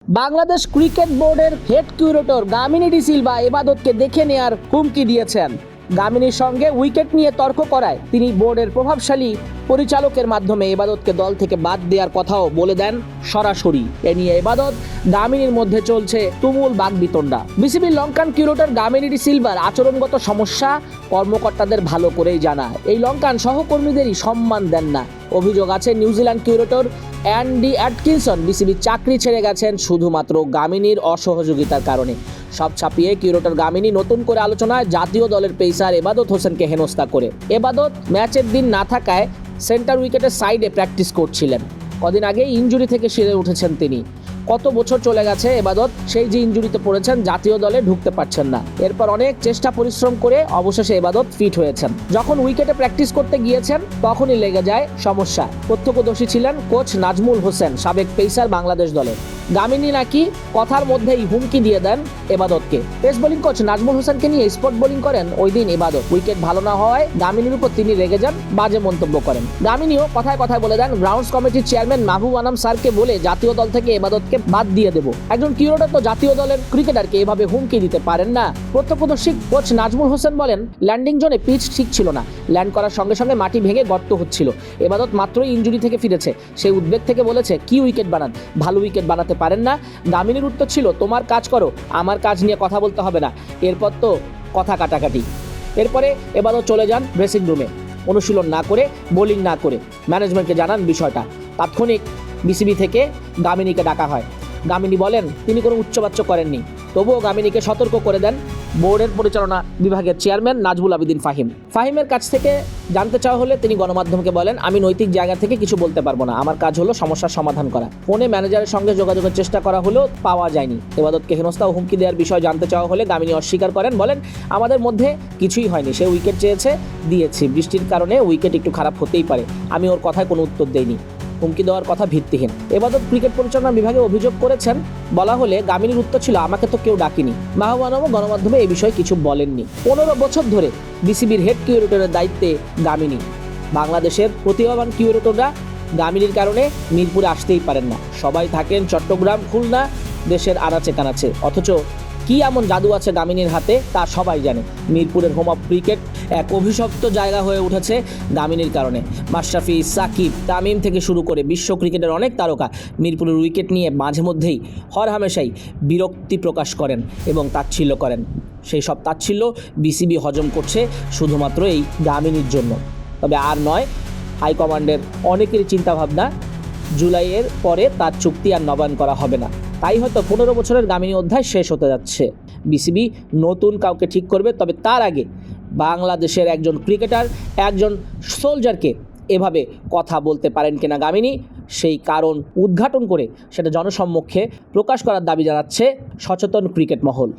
Bangladesh cricket বোর্ডের head curator Gamini de Silva এবাদতকে দেখে নেয়ার হুমকি দিয়েছেন। গামিনীর সঙ্গে উইকেট নিয়ে তর্ক করায় তিনি বোর্ডের প্রভাবশালী পরিচালকের মাধ্যমে এবাদতকে দল থেকে বাদ দেওয়ার কথাও বলে দেন সরাসরি। এ নিয়ে এবাদত গামিনীর মধ্যে চলছে তুমুল বাকবিতণ্ডা। বিসিবির Lankan curator Gamini D silver আচরণগত সমস্যা কর্মকর্তাদের ভালো করেই জানা। এই লঙ্কান সহকর্মীদেরই সম্মান দেন না। অভিযোগ আছে নিউজিল্যান্ড কিউরেটর অ্যান্ডি অ্যাটকিনসন বিসিবির চাকরি ছেড়ে গেছেন শুধুমাত্র গামিনীর অসহযোগিতার কারণে। সব ছাপিয়ে কিউরেটর গামিনী নতুন করে আলোচনায় জাতীয় দলের পেসার এবাদত হোসেনকে হেনস্থা করে। এবাদত ম্যাচের দিন না থাকায় সেন্টার উইকেটের সাইডে প্র্যাকটিস করছিলেন। কদিন আগেই ইনজুরি থেকে সেরে উঠেছেন তিনি। কত বছর চলে গেছে এবাদত সেই যে ইনজুরিতে পড়েছেন, জাতীয় দলে ঢুকতে পারছেন না। এরপর অনেক চেষ্টা পরিশ্রম করে অবশেষে এবাদত ফিট হয়েছেন। যখন উইকেটে প্র্যাকটিস করতে গিয়েছেন তখনই লেগে যায় সমস্যা। প্রত্যক্ষদর্শী ছিলেন কোচ নাজমুল হোসেন, সাবেক পেসার বাংলাদেশ দলের। গামিনী নাকি কথার মধ্যেই হুমকি দিয়ে দেন এবাদতকে। পেস বোলিং কোচ নাজমুল হোসেনকে নিয়ে স্পট বোলিং করেন ওই দিন এবাদত। উইকেট ভালো না হওয়ায় গামিনীর উপর তিনি রেগে যান, বাজে মন্তব্য করেন। গামিনীও কথায় কথায় বলে দেন গ্রাউন্ডস কমিটির চেয়ারম্যান মাহবুব আনাম স্যারকে বলে জাতীয় দল থেকে এবাদতকে বাদ দিয়ে দেব। একজন কিউরেটর তো জাতীয় দলের ক্রিকেটারকে এভাবে হুমকি দিতে পারেন না। প্রত্যক্ষদর্শী কোচ নাজমুল হোসেন বলেন, ল্যান্ডিং জোনে পিচ ঠিক ছিল না। ল্যান্ড করার সঙ্গে সঙ্গে মাটি ভেঙে গর্ত হচ্ছিল। এবাদত মাত্রই ইনজুরি থেকে ফিরেছে। সেই উদ্বেগ থেকে বলেছে কি উইকেট বানান, ভালো উইকেট বানাতে পারেন না। গামিনীর উত্তর ছিল, তোমার কাজ করো, আমার কাজ নিয়ে কথা বলতে হবে না। এরপর তো কথা কাটাকাটি। এরপরে এবাদত চলে যান ড্রেসিং রুমে, অনুশীলন না করে, বোলিং না করে ম্যানেজমেন্টকে জানান বিষয়টা। তাৎক্ষণিক বিসিবি থেকে গামিনীকে ডাকা হয়। গামিনী বলেন তিনি কোনো উচ্চবাচ্য করেননি। তবুও গামিনীকে সতর্ক করে দেন বোর্ডের পরিচালনা বিভাগের চেয়ারম্যান নাজমুল আবেদিন ফাহিম। ফাহিমের কাছ থেকে জানতে চাওয়া হলে তিনি গণমাধ্যমকে বলেন, আমি নৈতিক জায়গা থেকে কিছু বলতে পারবো না। আমার কাজ হলো সমস্যার সমাধান করা। ফোনে ম্যানেজারের সঙ্গে যোগাযোগের চেষ্টা করা হলেও পাওয়া যায়নি। এবাদতকে হেনস্থা ও হুমকি দেওয়ার বিষয় জানতে চাওয়া হলে গামিনী অস্বীকার করেন, বলেন আমাদের মধ্যে কিছুই হয়নি। সে উইকেট চেয়েছে, দিয়েছি। বৃষ্টির কারণে উইকেট একটু খারাপ হতেই পারে। আমি ওর কথায় কোনো উত্তর দেইনি। হুমকি দেওয়ার কথা ভিত্তিহীন। এবাদত ক্রিকেট পরিচালনা বিভাগে অভিযোগ করেছেন। বলা হলে গামিনীর উত্তর ছিল, আমাকে তো কেউ ডাকিনি। মাহবুব আনামও গণমাধ্যমে এই বিষয়ে কিছু বলেননি। 15 বছর ধরে বিসিবির হেড কিউরেটরের দায়িত্বে গামিনী। বাংলাদেশের প্রতিভাবান কিউরেটররা গামিনীর কারণে মিরপুরে আসতেই পারেন না। সবাই থাকেন চট্টগ্রাম, খুলনা, দেশের আনাচে কানাচে। অথচ কি এমন জাদু আছে গামিনীর হাতে তা সবাই জানে। মিরপুরের হোম অফ ক্রিকেট এক অভিশপ্ত জায়গা হয়ে উঠেছে গামিনীর কারণে। মাশরাফি, সাকিব, তামিম থেকে শুরু করে বিশ্ব ক্রিকেটের অনেক তারকা মিরপুরের উইকেট নিয়ে মাঝে মধ্যেই হরহামেশাই বিরক্তি প্রকাশ করেন এবং তাচ্ছিল্য করেন। সেই সব তাচ্ছিল্য বিসিবি হজম করছে শুধুমাত্র এই গামিনীর জন্য। তবে আর নয়, হাইকমান্ডের অনেকেরই চিন্তাভাবনা জুলাইয়ের পরে তার চুক্তি আর নবায়ন করা হবে না। তাই হয়তো 15 বছরের গামিনী অধ্যায় শেষ হতে যাচ্ছে। বিসিবি নতুন কাউকে ঠিক করবে, তবে তার আগে বাংলাদেশের একজন ক্রিকেটার, একজন সোলজারকে এভাবে কথা বলতে পারেন কিনা গামিনী, সেই কারণ উদ্ঘাটন করে সেটা জনসম্মুখে প্রকাশ করার দাবি জানাচ্ছে সচেতন ক্রিকেট মহল।